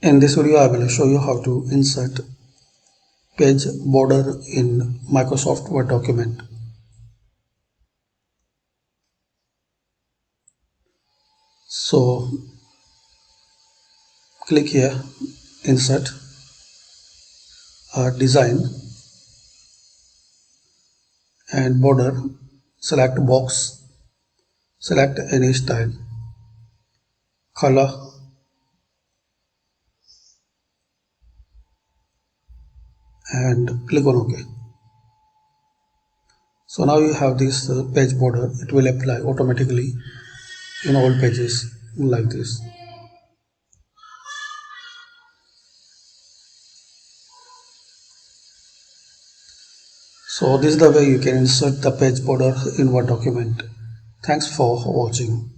In this video, I will show you how to insert page border in Microsoft Word document. So click here, insert, design and border, select box, select any style, color and click on OK. So now you have this page border. It will apply automatically in all pages like this. So this is the way you can insert the page border in Word document. Thanks for watching.